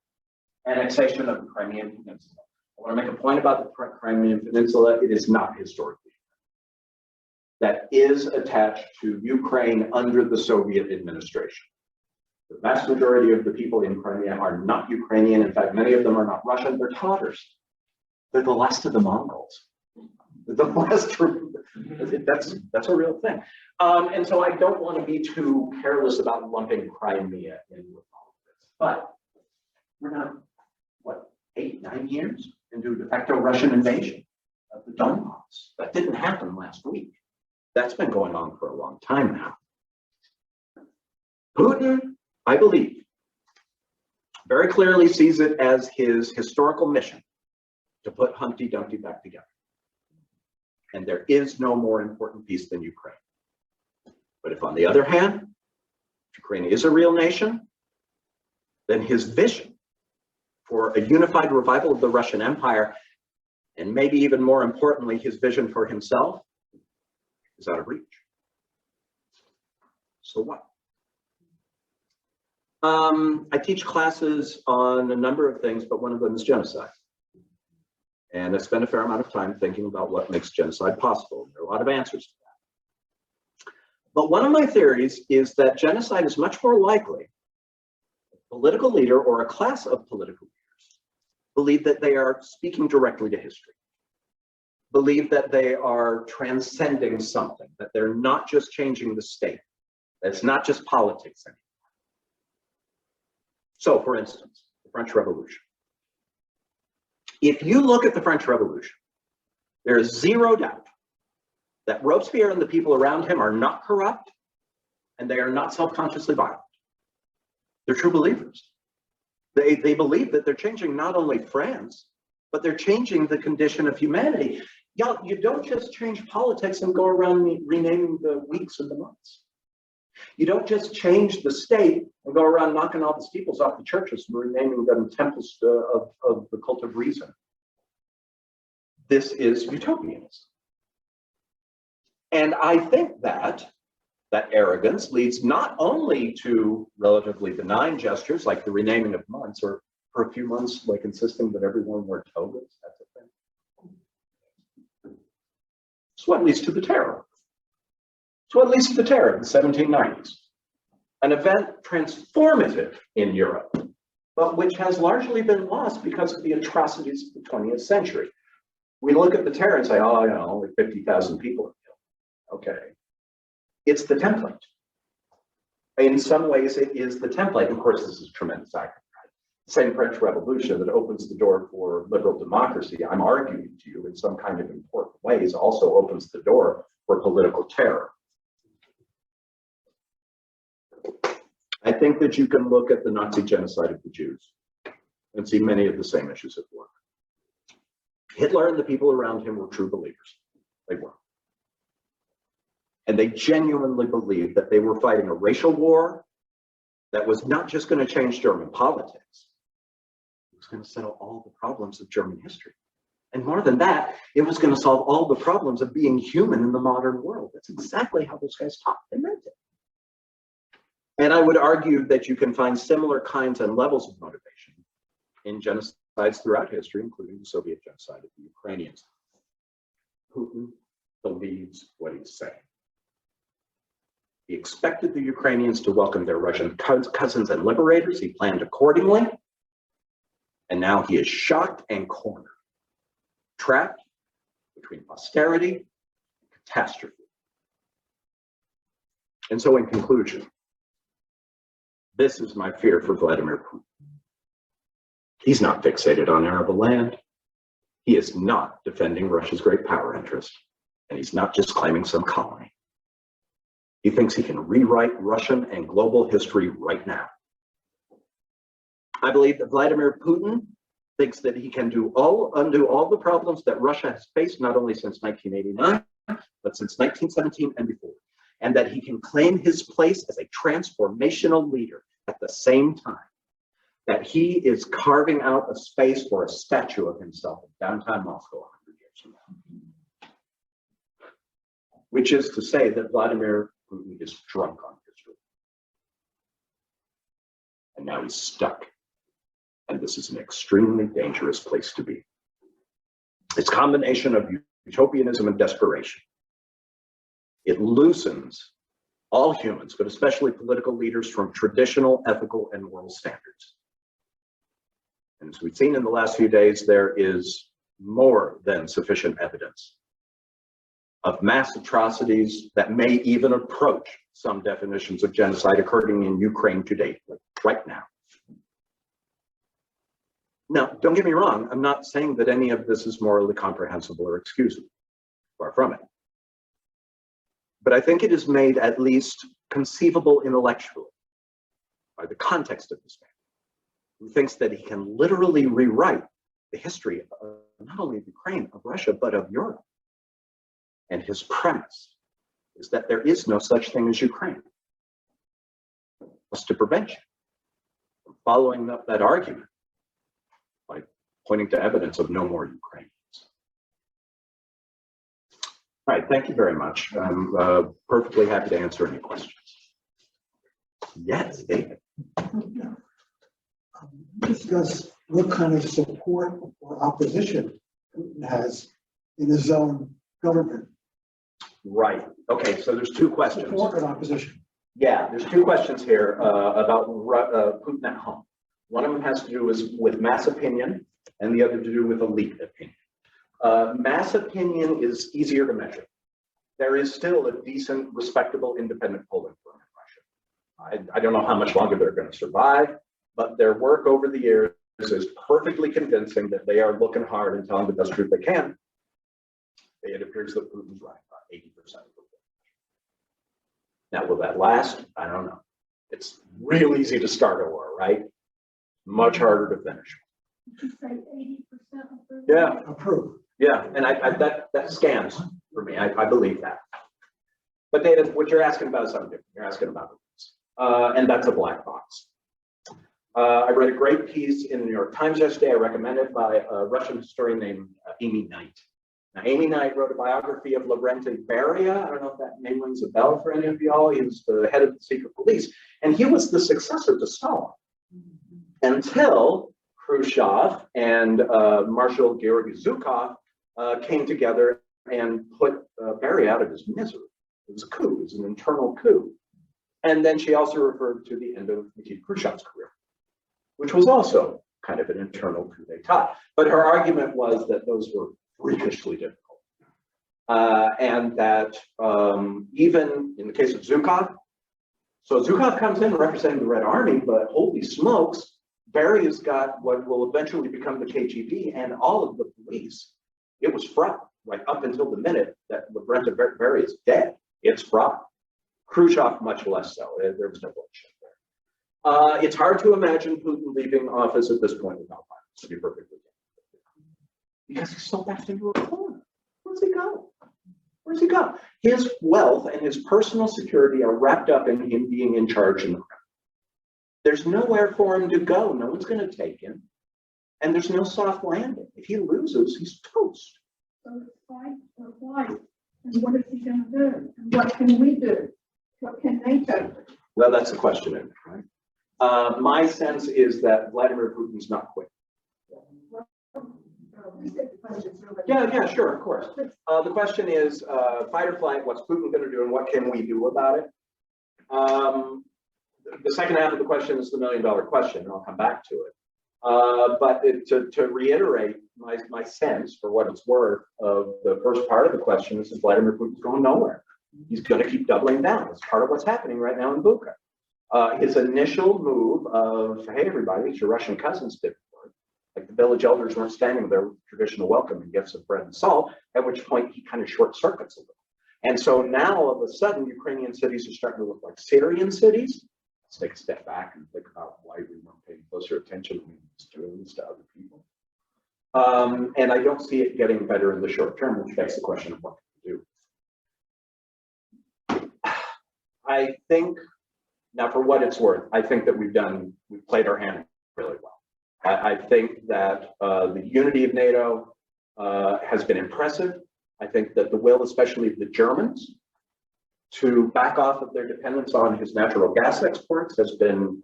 annexation of the Crimean Peninsula. I want to make a point about the Crimean Peninsula. It is not historically. That is attached to Ukraine under the Soviet administration. The vast majority of the people in Crimea are not Ukrainian. In fact, many of them are not Russian. They're Tatars. They're the last of the Mongols. The last, that's a real thing. And so I don't want to be too careless about lumping Crimea in with all of this. But we're now, what, 8, 9 years into a de facto Russian invasion of the Donbass. That didn't happen last week. That's been going on for a long time now. Putin, I believe, very clearly sees it as his historical mission to put Humpty Dumpty back together. And there is no more important piece than Ukraine. But if, on the other hand, Ukraine is a real nation, then his vision for a unified revival of the Russian Empire, and maybe even more importantly, his vision for himself, is out of reach. So what? I teach classes on a number of things, but one of them is genocide. And I spend a fair amount of time thinking about what makes genocide possible. There are a lot of answers to that. But one of my theories is that genocide is much more likely a political leader or a class of political leaders believe that they are speaking directly to history, believe that they are transcending something, that they're not just changing the state, that it's not just politics anymore. So, for instance, the French Revolution. If you look at the French Revolution There is zero doubt that Robespierre and the people around him are not corrupt and they are not self-consciously violent. They're true believers. They believe that they're changing not only France, but they're changing the condition of humanity. Y'all, you don't just change politics and go around renaming the weeks and the months. You don't just change the state and go around knocking all the steeples off the churches and renaming them temples of the cult of reason. This is utopianism. And I think that arrogance leads not only to relatively benign gestures like the renaming of months, or for a few months, like insisting that everyone wear togas, that's a thing. It's what leads to the terror. It's what leads to the terror of the 1790s. An event transformative in Europe, but which has largely been lost because of the atrocities of the 20th century. We look at the terror and say, oh, you know, only 50,000 people are killed. Okay. It's the template. In some ways, it is the template. Of course, this is tremendous irony. The same French Revolution that opens the door for liberal democracy, I'm arguing to you in some kind of important ways, also opens the door for political terror. I think that you can look at the Nazi genocide of the Jews and see many of the same issues at work. Hitler and the people around him were true believers. They were. And they genuinely believed that they were fighting a racial war that was not just going to change German politics. It was going to settle all the problems of German history. And more than that, it was going to solve all the problems of being human in the modern world. That's exactly how those guys talked and meant it. And I would argue that you can find similar kinds and levels of motivation in genocides throughout history, including the Soviet genocide of the Ukrainians. Putin believes what he's saying. He expected the Ukrainians to welcome their Russian cousins and liberators. He planned accordingly. And now he is shocked and cornered, trapped between posterity and catastrophe. And so in conclusion, this is my fear for Vladimir Putin. He's not fixated on Arab land. He is not defending Russia's great power interest. And he's not just claiming some colony. He thinks he can rewrite Russian and global history right now. I believe that Vladimir Putin thinks that he can undo all the problems that Russia has faced, not only since 1989, but since 1917 and before. And that he can claim his place as a transformational leader at the same time that he is carving out a space for a statue of himself in downtown Moscow 100 years from now. Which is to say that Vladimir Putin is drunk on history. And now he's stuck. And this is an extremely dangerous place to be. It's a combination of utopianism and desperation. It loosens all humans, but especially political leaders, from traditional ethical and moral standards. And as we've seen in the last few days, there is more than sufficient evidence of mass atrocities that may even approach some definitions of genocide occurring in Ukraine today, like right now. Now, don't get me wrong, I'm not saying that any of this is morally comprehensible or excusable. Far from it. But I think it is made at least conceivable intellectually by the context of this man, who thinks that he can literally rewrite the history of not only of Ukraine, of Russia, but of Europe. And his premise is that there is no such thing as Ukraine. What's to prevent you from following up that argument by pointing to evidence of no more Ukrainians? All right, thank you very much. I'm perfectly happy to answer any questions. Yes, David. Discuss what kind of support or opposition Putin has in his own government. Right. Okay, so there's two questions. Support and opposition. Yeah, there's two questions here about Putin at home. One of them has to do with mass opinion, and the other to do with elite opinion. Mass opinion is easier to measure. There is still a decent, respectable, independent polling firm in Russia. I don't know how much longer they're going to survive, but their work over the years is perfectly convincing that they are looking hard and telling the best truth they can. it appears that Putin's right, about 80% of the war. Now, will that last? I don't know. It's real easy to start a war, right? Much harder to finish. Did you say 80% of the? Yeah, Approve. yeah, and that scans for me. I believe that. But David, what you're asking about is something different. You're asking about and that's a black box. I read a great piece in the New York Times yesterday. I recommend it by a Russian historian named Amy Knight. Now, Amy Knight wrote a biography of Lavrent Beria. I don't know if that name rings a bell for any of y'all. He was the head of the secret police, and he was the successor to Stalin until Khrushchev and Marshal Georgy Zhukov came together and put Beria out of his misery. It was a coup. It was an internal coup. And then she also referred to the end of Nikita Khrushchev's career, which was also kind of an internal coup d'etat. But her argument was that those were freakishly difficult. And that even in the case of Zhukov, so Zhukov comes in representing the Red Army, but holy smokes, Beria's got what will eventually become the KGB and all of the police. It was fraught right up until the minute that Lavrent Beria is dead. It's fraught. Khrushchev, much less so. There was no bloodshed there. It's hard to imagine Putin leaving office at this point without violence, to be perfectly honest. Because he's so backed into a corner. Where's he go? Where's he go? His wealth and his personal security are wrapped up in him being in charge in the Kremlin. There's nowhere for him to go. No one's going to take him. And there's no soft landing. If he loses, he's toast. So it's fight or flight. And what is he going to do? And what can we do? What can NATO do? Well, that's the question, isn't it, right? My sense is that Vladimir Putin's not quick. Yeah, sure, of course. The question is fight or flight, what's Putin going to do and what can we do about it? The second half of the question is the million-dollar question, and I'll come back to it. But to reiterate my sense, for what it's worth, of the first part of the question is that Vladimir Putin's going nowhere. He's going to keep doubling down. It's part of what's happening right now in Bucha. His initial move of, hey, everybody, it's your Russian cousins did for it. Like the village elders weren't standing there with traditional welcome and gifts of bread and salt, at which point he kind of short circuits a little. And so now all of a sudden, Ukrainian cities are starting to look like Syrian cities. Let's take a step back and think about why we weren't paying closer attention when we was doing this to other people. And I don't see it getting better in the short term, which begs the question of what to do. I think, now for what it's worth, I think that we've played our hand really well. I think that the unity of NATO has been impressive. I think that the will, especially of the Germans, to back off of their dependence on his natural gas exports has been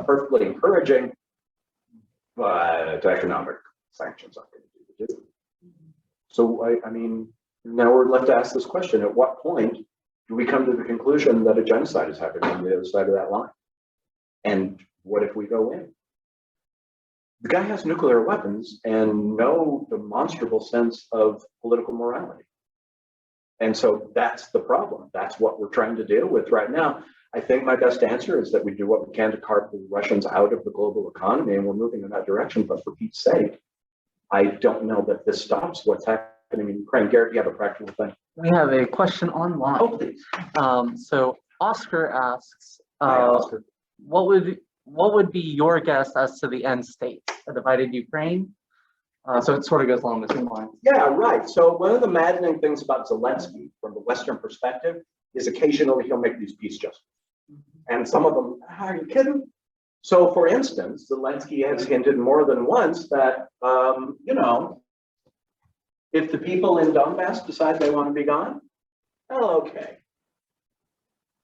perfectly encouraging, but economic sanctions aren't going to do the do. So, I mean, now we're left to ask this question: at what point do we come to the conclusion that a genocide is happening on the other side of that line? And what if we go in? The guy has nuclear weapons and no demonstrable sense of political morality. And so that's the problem. That's what we're trying to deal with right now. I think my best answer is that we do what we can to carve the Russians out of the global economy, and we're moving in that direction. But for Pete's sake, I don't know that this stops what's happening in Ukraine. Garrett, you have a practical thing? We have a question online. Oh, please. So Oscar asks, Hi, Oscar. what would be your guess as to the end state, a divided Ukraine? So it sort of goes along the same lines. Yeah, right. So one of the maddening things about Zelensky from the Western perspective is occasionally he'll make these peace gestures. And some of them, are you kidding? So for instance, Zelensky has hinted more than once that, you know, if the people in Donbass decide they want to be gone, well, okay.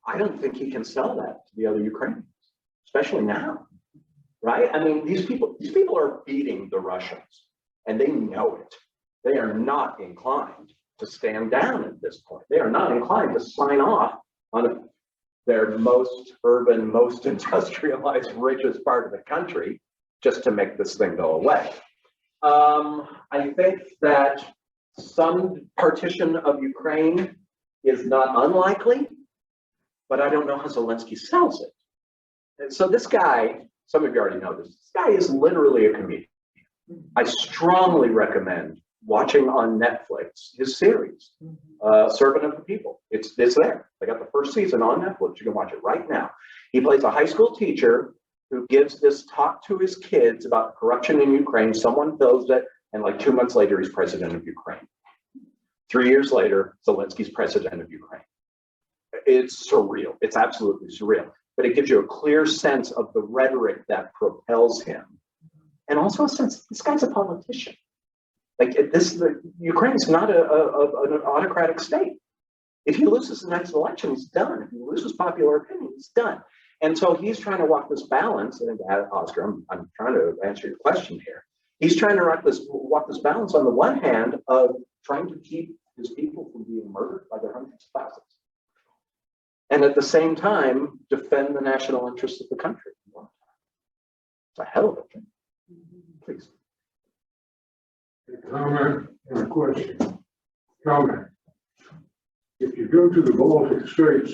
I don't think he can sell that to the other Ukrainians, especially now, right? I mean, these people are beating the Russians, and they know it. They are not inclined to stand down at this point. They are not inclined to sign off on their most urban, most industrialized, richest part of the country just to make this thing go away. I think that some partition of Ukraine is not unlikely, but I don't know how Zelensky sells it. And so this guy, some of you already know this guy is literally a comedian. I strongly recommend watching on Netflix his series, Servant of the People. It's there. I got the first season on Netflix. You can watch it right now. He plays a high school teacher who gives this talk to his kids about corruption in Ukraine. Someone fills it, and like 2 months later, he's president of Ukraine. 3 years later, Zelensky's president of Ukraine. It's surreal. It's absolutely surreal. But it gives you a clear sense of the rhetoric that propels him. And also a sense, this guy's a politician. Like Ukraine's not an autocratic state. If he loses the next election, he's done. If he loses popular opinion, he's done. And so he's trying to walk this balance. And Oscar, I'm trying to answer your question here. He's trying to walk this balance on the one hand of trying to keep his people from being murdered by their hundreds of thousands, and at the same time defend the national interests of the country. It's a hell of a thing. Please. A comment and a question. Comment. If you go to the Baltic states,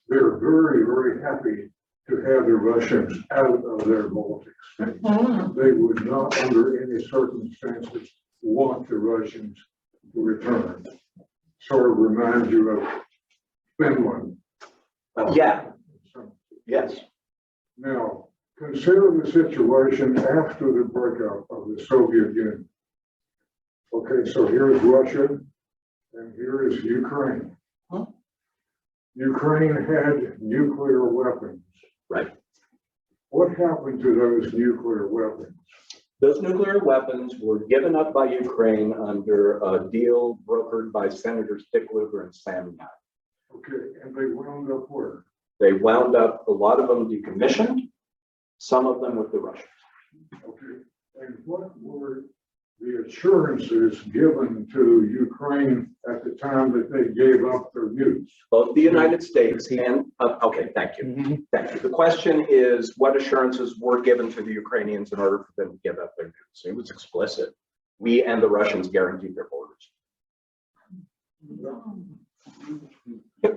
they're very, very happy to have the Russians out of their Baltic states. They would not, under any circumstances, want the Russians to return. Sort of reminds you of Finland. Yeah. Yes. Now, consider the situation after the breakup of the Soviet Union. Okay, so here's Russia and here is Ukraine. Huh? Ukraine had nuclear weapons. Right. What happened to those nuclear weapons? Those nuclear weapons were given up by Ukraine under a deal brokered by Senators Dick Lugar and Sam Nunn. Okay, and they wound up where? They wound up, a lot of them decommissioned, some of them with the Russians. Okay, and what were the assurances given to Ukraine at the time that they gave up their nukes? Both the United States and, okay, thank you. Thank you. The question is, what assurances were given to the Ukrainians in order for them to give up their nukes? It was explicit. We and the Russians guaranteed their borders. Yep.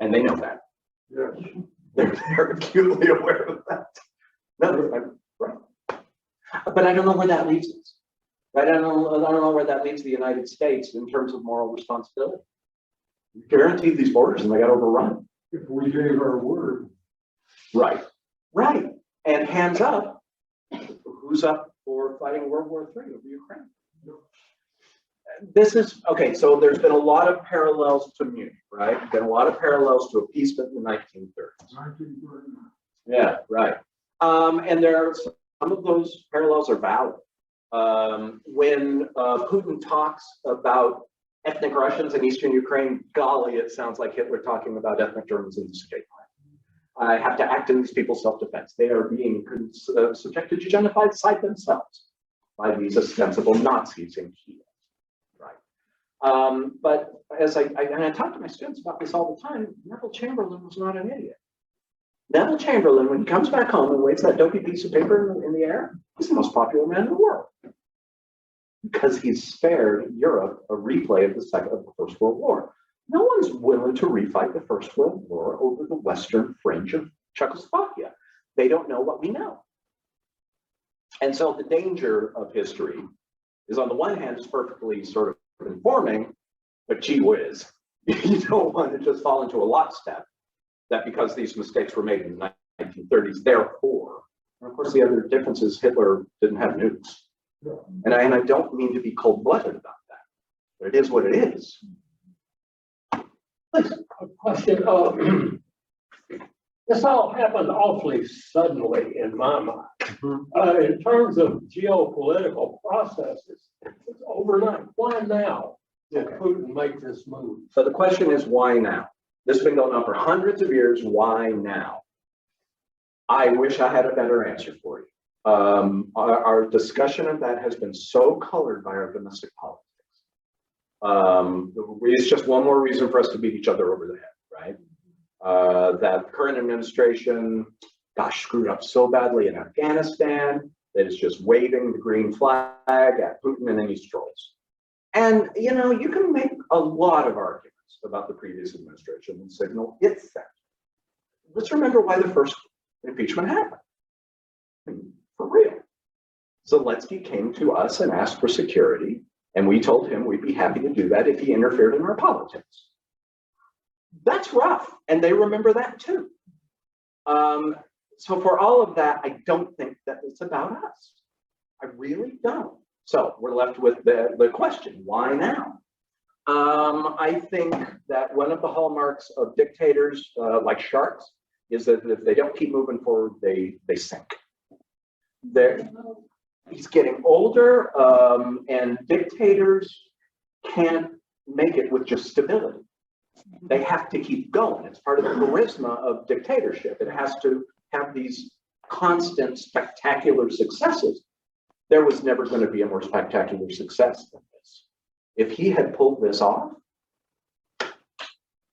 And they know that. Yes. They're acutely aware of that. No, right. But I don't know where that leaves us. I don't know where that leaves the United States in terms of moral responsibility. We guaranteed these borders and they got overrun. If we gave our word. Right. Right. And hands up, who's up for fighting World War III over Ukraine? This is, okay, so there's been a lot of parallels to Munich, right? Been a lot of parallels to appeasement in the 1930s. 1939. Yeah, right. And there are some of those parallels are valid. When Putin talks about ethnic Russians in Eastern Ukraine, golly, it sounds like Hitler talking about ethnic Germans in the Sudetenland. I have to act in these people's self-defense. They are being subjected to genocide themselves by these ostensible Nazis in Kiev, right? But as I talk to my students about this all the time, Neville Chamberlain was not an idiot. Neville Chamberlain, when he comes back home and waves that dopey piece of paper in the air, he's the most popular man in the world. Because he's spared Europe a replay of the First World War. No one's willing to refight the First World War over the western fringe of Czechoslovakia. They don't know what we know. And so the danger of history is, on the one hand, it's perfectly sort of informing, but gee whiz, you don't want to just fall into a lockstep that because these mistakes were made in the 1930s, therefore. And of course, the other difference is Hitler didn't have nukes. And I don't mean to be cold-blooded about that, but it is what it is. A question. This all happened awfully suddenly in my mind. In terms of geopolitical processes, it's overnight. Why now did Putin make this move? So the question is, why now? This has been going on for hundreds of years. Why now? I wish I had a better answer for you. Our discussion of that has been so colored by our domestic politics. It's just one more reason for us to beat each other over the head, right? That the current administration, gosh, screwed up so badly in Afghanistan that it's just waving the green flag at Putin and any strolls. And, you know, you can make a lot of arguments about the previous administration and signal its that. Let's remember why the first impeachment happened. I mean, for real. Zelensky came to us and asked for security, and we told him we'd be happy to do that if he interfered in our politics. That's rough, and they remember that too. So for all of that, I don't think that it's about us. I really don't. So we're left with the question, why now? I think that one of the hallmarks of dictators like sharks is that if they don't keep moving forward, they sink. He's getting older, and dictators can't make it with just stability. They have to keep going. It's part of the charisma of dictatorship. It has to have these constant, spectacular successes. There was never going to be a more spectacular success than this. If he had pulled this off,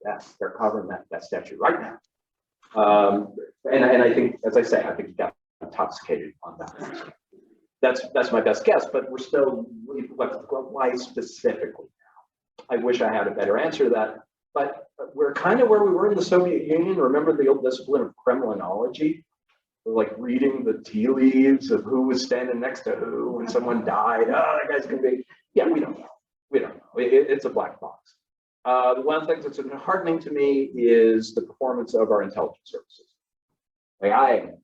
yes, they're covering that statue right now. And I think, as I say, I think he got intoxicated on that. That's my best guess, but we're still, why specifically now? I wish I had a better answer to that, but we're kind of where we were in the Soviet Union. Remember the old discipline of Kremlinology? Like reading the tea leaves of who was standing next to who when someone died. Oh, that guy's gonna be, yeah, we don't know. We don't know. It's a black box. One of the things that's heartening to me is the performance of our intelligence services. Like, I am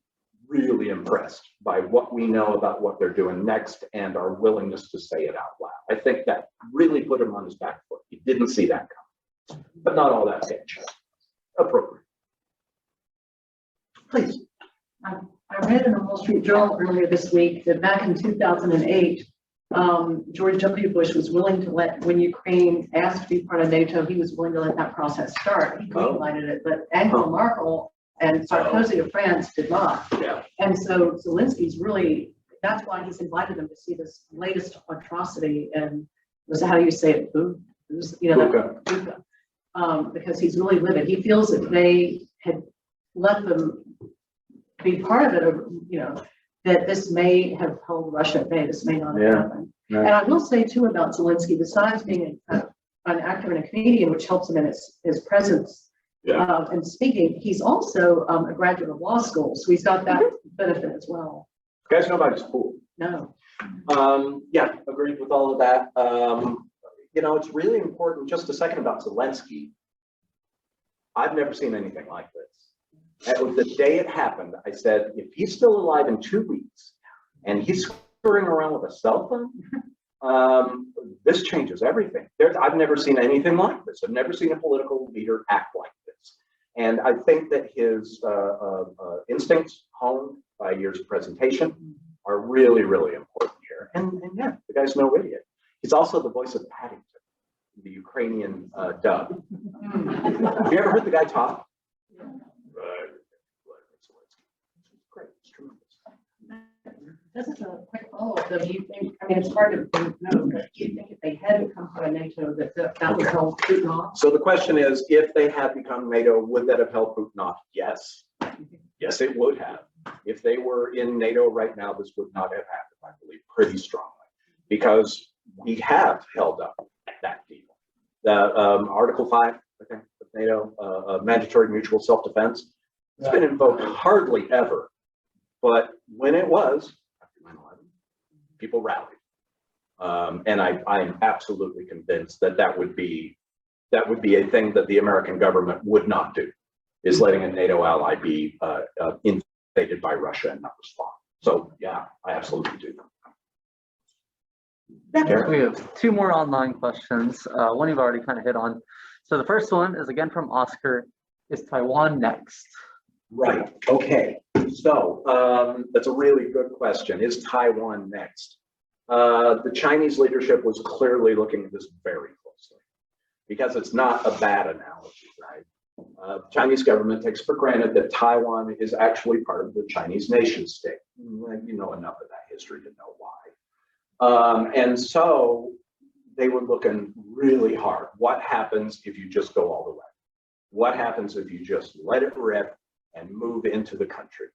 really impressed by what we know about what they're doing next and our willingness to say it out loud. I think that really put him on his back foot. He didn't see that coming, but not all that sketch. Appropriate. Please. I read in the Wall Street Journal earlier this week that back in 2008, George W. Bush was willing to let, when Ukraine asked to be part of NATO, he was willing to let that process start. He greenlighted it, but Angela Merkel and Sarkozy of France did not. Yeah. And so Zelensky's really, that's why he's invited them to see this latest atrocity. And was how do you say it? Because he's really livid. He feels that they had let them be part of it, or, that this may have held Russia at bay. This may not have happened. Yeah. And I will say too about Zelensky, besides being an actor and a comedian, which helps him in his presence and speaking, he's also a graduate of law school, so he's got that benefit as well. You guys know about his pool? No. Yeah, agreed with all of that. It's really important. Just a second about Zelensky. I've never seen anything like this. The day it happened, I said, if he's still alive in 2 weeks and he's screwing around with a cell phone, this changes everything. I've never seen anything like this. I've never seen a political leader act like this. And I think that his instincts honed by years of presentation are really, really important here. And yeah, the guy's no idiot. He's also the voice of Paddington, the Ukrainian dub. Have you ever heard the guy talk? Great, it's tremendous. This is a quick follow-up. Do you think, it's hard to know, but do you think if they had become part of NATO, that would help Putin off? So the question is, if they had become NATO, would that have helped Putin off? Yes. Yes, it would have. If they were in NATO right now, this would not have happened, I believe, pretty strongly, because we have held up that deal. The Article 5, I think, of NATO, mandatory mutual self-defense, it's been invoked hardly ever. But when it was, after 9/11, people rallied. And I am absolutely convinced that would be a thing that the American government would not do, is letting a NATO ally be invaded by Russia and not respond. So yeah, I absolutely do. We have two more online questions. One you've already kind of hit on. So the first one is again from Oscar. Is Taiwan next? Right. Okay. So that's a really good question. Is Taiwan next? The Chinese leadership was clearly looking at this very closely, because it's not a bad analogy, right? The Chinese government takes for granted that Taiwan is actually part of the Chinese nation state. You know enough of that history to know why. And so they were looking really hard. What happens if you just go all the way? What happens if you just let it rip and move into the country?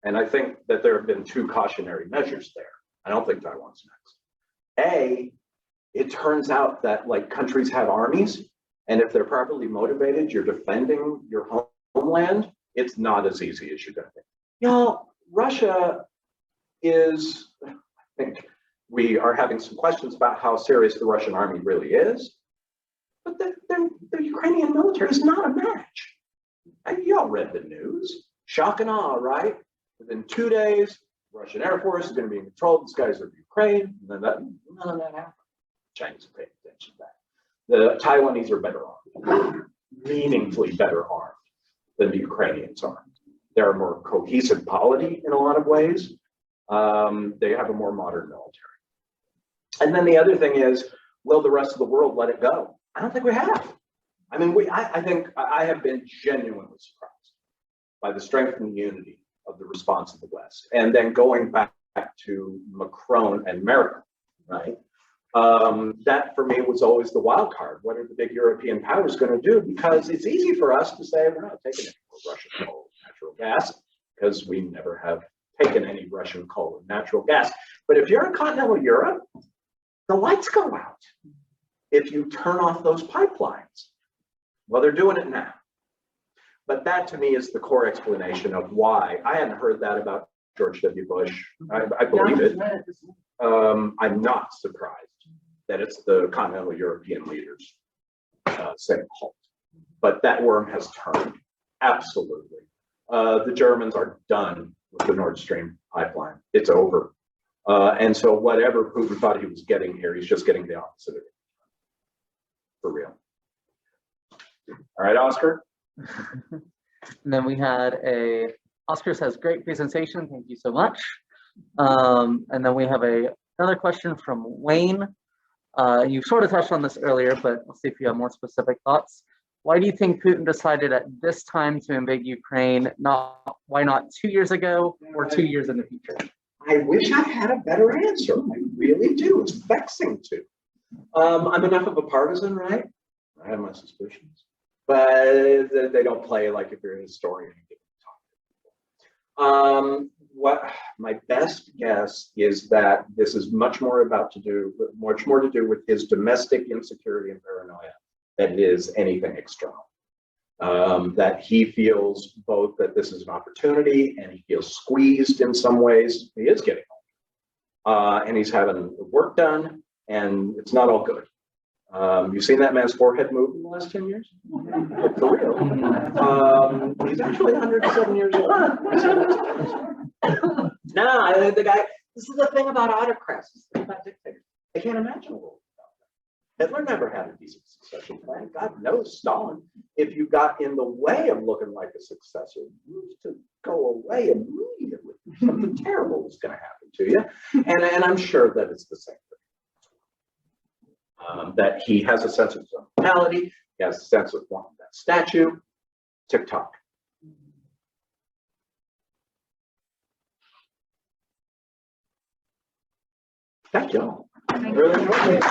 And I think that there have been two cautionary measures there. I don't think Taiwan's next. It turns out that countries have armies, and if they're properly motivated, you're defending your homeland, it's not as easy as you're gonna think. Russia is think we are having some questions about how serious the Russian army really is. But the Ukrainian military is not a match. And you all read the news. Shock and awe, right? Within 2 days, Russian Air Force is going to be in control of the skies of Ukraine. And then none of that happened. Chinese are paying attention to that. The Taiwanese are better armed, meaningfully better armed than the Ukrainians are. They're a more cohesive polity in a lot of ways. They have a more modern military. And then the other thing is, will the rest of the world let it go? I don't think we have. I mean, I think I have been genuinely surprised by the strength and unity of the response of the West. And then going back to Macron and Merkel, right? That for me was always the wild card. What are the big European powers going to do? Because it's easy for us to say we're not taking any more Russian coal and natural gas because we never have taken any Russian coal and natural gas. But if you're in continental Europe, the lights go out if you turn off those pipelines. Well, they're doing it now. But that to me is the core explanation of why. I hadn't heard that about George W. Bush. I believe it. I'm not surprised that it's the continental European leaders saying halt. But that worm has turned, absolutely. The Germans are done with the Nord Stream pipeline. It's over. And so whatever Putin thought he was getting here, he's just getting the opposite of it. For real. All right, Oscar. And then we had Oscar says, great presentation. Thank you so much. And then we have another question from Wayne. You sort of touched on this earlier, but let's see if you have more specific thoughts. Why do you think Putin decided at this time to invade Ukraine? Why not 2 years ago or 2 years in the future? I wish I had a better answer. I really do. It's vexing too. I'm enough of a partisan, right? I have my suspicions, but they don't play like if you're a historian. What my best guess is that this is much more to do with his domestic insecurity and paranoia than it is anything external. That he feels both that this is an opportunity and he feels squeezed in some ways. He is getting old, and he's having work done, and it's not all good. You've seen that man's forehead move in the last 10 years? For real. He's actually 107 years old. No, I think the guy, this is the thing about autocrats, this is the thing about dictators. They can't imagine a world without that. Hitler never had a decent succession plan. God knows Stalin, if you got in the way of looking like a successor, you used to go away immediately. Something terrible was going to happen to you. And I'm sure that it's the same thing. That he has a sense of his own morality, he has a sense of wanting that statue. TikTok. Thank you all. Really enjoyed it.